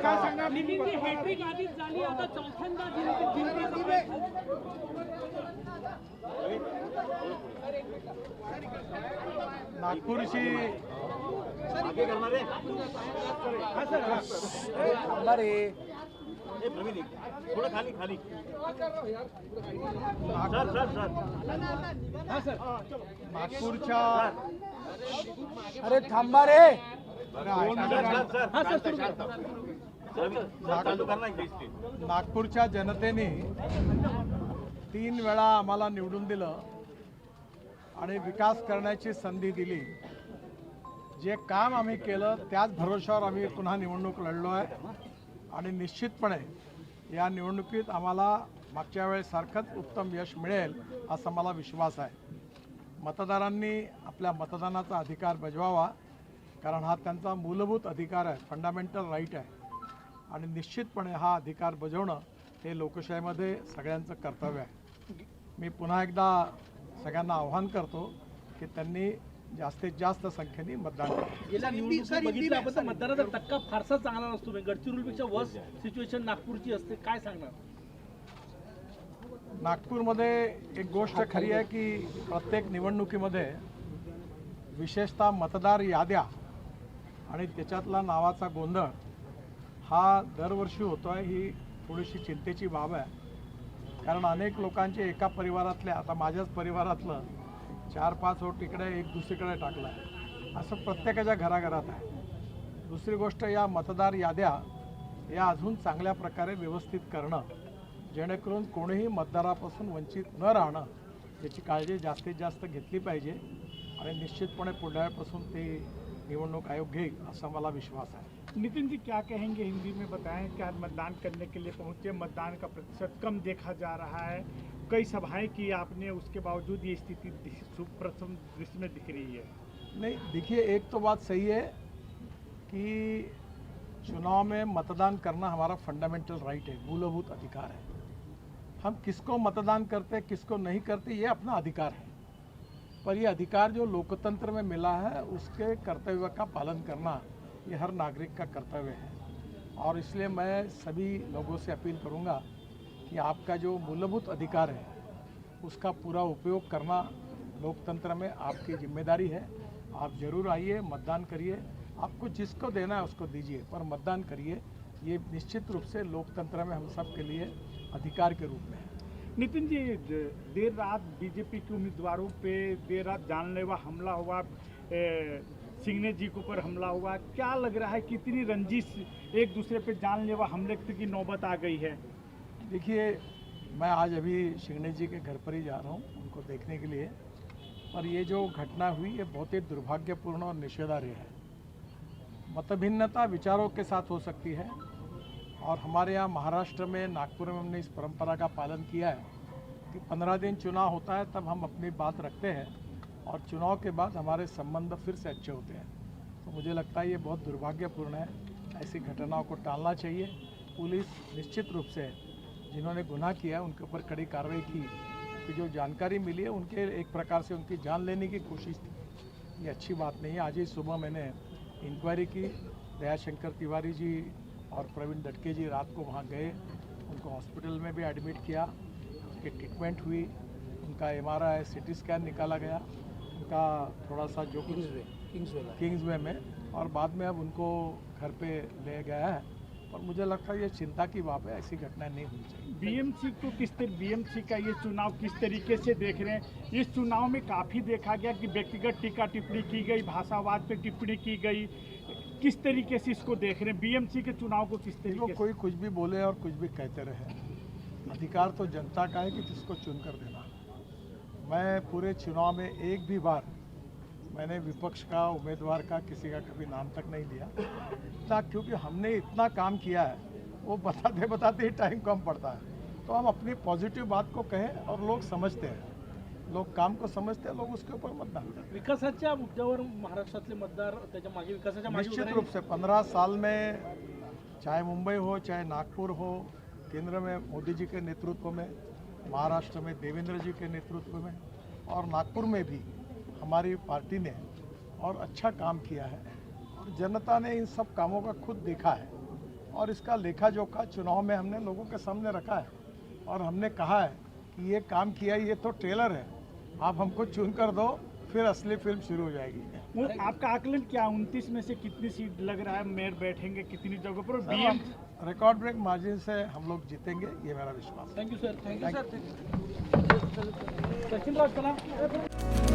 काय सांगणार नितीनची हॅट्रिक आधीच झाली आता चौथ्यांदा नागपूरची थोड़ा खाली खाली नागपूरच्या अरे थांबा रे नागपूरच्या जनतेने 3 वेळा आम्हाला निवडून दिलं आणि विकास करण्याची संधी दिली. जे काम आम्ही केलं त्याच भरोशावर आम्ही पुन्हा निवडणूक लढलो आहे आणि निश्चितपणे या निवडणुकीत आम्हाला मागच्या वेळेसारखंच उत्तम यश मिळेल असा मला विश्वास आहे. मतदारांनी आपल्या मतदानाचा अधिकार बजवावा, कारण हा त्यांचा मूलभूत अधिकार आहे, फंडामेंटल राईट आहे आणि निश्चितपणे हा अधिकार बजावणं हे लोकशाहीमध्ये सगळ्यांचं कर्तव्य आहे. मी पुन्हा एकदा सगळ्यांना आवाहन करतो की त्यांनी जास्तीत जास्त संख्येने मतदान करावं. गेल्या निवडणुकीत बघितलं आपण तर मतदानाचा टक्का फारसा चांगला नसतो. गडचिरोलीपेक्षा वर्स्ट सिच्युएशन नागपूरची असते, काय सांगणार? नागपूरमध्ये एक गोष्ट खरी आहे की प्रत्येक निवडणुकीमध्ये विशेषतः मतदार याद्या आणि त्याच्यातला नावाचा गोंधळ हा दरवर्षी होतो आहे. ही थोडीशी चिंतेची बाब आहे, कारण अनेक लोकांचे एका परिवारातल्या, आता माझ्याच परिवारातलं 4-5 वोट इकडे एक दुसरीकडे टाकलं आहे, असं प्रत्येकाच्या घराघरात आहे. दुसरी गोष्ट, या मतदार याद्या या अजून चांगल्या प्रकारे व्यवस्थित करणं, जेणेकरून कोणीही मतदारापासून वंचित न राहणं याची काळजी जास्तीत जास्त घेतली पाहिजे आणि निश्चितपणे पुढल्यापासून ते निवडणूक आयोग घेईल असा मला विश्वास आहे. नितिन जी क्या कहेंगे, हिंदी में बताएं कि आज मतदान करने के लिए पहुंचे, मतदान का प्रतिशत कम देखा जा रहा है, कई सभाएं की आपने, उसके बावजूद ये स्थिति प्रथम दृष्टि में दिख रही है? नहीं, देखिए, एक तो बात सही है कि चुनाव में मतदान करना हमारा फंडामेंटल राइट है, मूलभूत अधिकार है. हम किसको मतदान करते किसको नहीं करते ये अपना अधिकार है, पर ये अधिकार जो लोकतंत्र में मिला है उसके कर्तव्य का पालन करना ये हर नागरिक का कर्तव्य है. और इसलिए मैं सभी लोगों से अपील करूंगा कि आपका जो मूलभूत अधिकार है उसका पूरा उपयोग करना लोकतंत्र में आपकी जिम्मेदारी है. आप जरूर आइए, मतदान करिए, आपको जिसको देना है उसको दीजिए, पर मतदान करिए. ये निश्चित रूप से लोकतंत्र में हम सब के लिए अधिकार के रूप में है. नितिन जी, देर रात बीजेपी के उम्मीदवारों पे देर रात जानलेवा हमला हुआ, सिंघने जी के ऊपर हमला हुआ, क्या लग रहा है कितनी रंजिश एक दूसरे पे जानलेवा हमले की नौबत आ गई है? देखिए, मैं आज अभी सिंघने जी के घर पर ही जा रहा हूँ उनको देखने के लिए, पर ये जो घटना हुई ये बहुत ही दुर्भाग्यपूर्ण और निषेधार्ह है. मतभिन्नता विचारों के साथ हो सकती है और हमारे यहाँ महाराष्ट्र में, नागपुर में हमने इस परंपरा का पालन किया है कि 15 दिन चुनाव होता है तब हम अपनी बात रखते हैं और चुनाव के बाद हमारे संबंध फिर से अच्छे होते हैं. तो मुझे लगता है ये बहुत दुर्भाग्यपूर्ण है. ऐसी घटनाओं को टालना चाहिए. पुलिस निश्चित रूप से जिन्होंने गुनाह किया उनके ऊपर कड़ी कार्रवाई की, कि जो जानकारी मिली है उनके एक प्रकार से उनकी जान लेने की कोशिश थी. ये अच्छी बात नहीं है. आज ही सुबह मैंने इंक्वायरी की, दयाशंकर तिवारी जी और प्रवीण दटके जी रात को वहाँ गए, उनको हॉस्पिटल में भी एडमिट किया, उनकी ट्रीटमेंट हुई, उनका MRI CT स्कैन निकाला गया, उनका थोड़ा सा जो किंग्सवे में, और बाद में अब उनको घर पे ले गया है. और मुझे लगता है ये चिंता की बात है, ऐसी घटनाएं नहीं होनी चाहिए. बीएमसी का ये चुनाव किस तरीके से देख रहे हैं? इस चुनाव में काफ़ी देखा गया कि व्यक्तिगत टीका टिप्पणी की गई, भाषावाद पे टिप्पणी की गई, किस तरीके से इसको देख रहे हैं? बीएमसी के चुनाव को किस तरीके से? कोई कुछ भी बोले और कुछ भी कहते रहे, अधिकार तो जनता का है कि जिसको चुन कर देना. मैं पूरे चुनाव में एक भी बार मैंने विपक्ष का, उम्मीदवार का, किसी का कभी नाम तक नहीं लिया था, क्योंकि हमने इतना काम किया है, वो बताते बताते ही टाइम कम पड़ता है. तो हम अपनी पॉझिटिव्ह बात को कहें और लोग समझते हैं, लोग काम को समझते हैं, लोग उसके ऊपर मतदान करते हैं. विकासाच्या मुद्द्यावर महाराष्ट्रातले मतदार त्याच्या मागे, विकासाच्या मागे निश्चित रूप से 15 साल में, चाहे मुंबई हो चाहे नागपुर हो, केंद्र में मोदी जी के नेतृत्व में, महाराष्ट्र में देवेंद्र जी के नेतृत्व में और नागपुर में भी हमारी पार्टी ने और अच्छा काम किया है और जनता ने इन सब कामों का खुद देखा है और इसका लेखा जोखा चुनाव में हमने लोगों के सामने रखा है और हमने कहा है कि ये काम किया, ये तो ट्रेलर है, आप हमको चुन कर दो, फिर असली फिल्म शुरू हो जाएगी। वो आपका आकलन क्या, 29 में से कितनी सीट लग रहा है मेयर बैठेंगे कितनी जगहों पर? सर, बीएम हम रिकॉर्ड ब्रेक मार्जिन से हम लोग जीतेंगे, ये मेरा विश्वास है। Thank you sir. Thank you sir. Sachin Rao चला.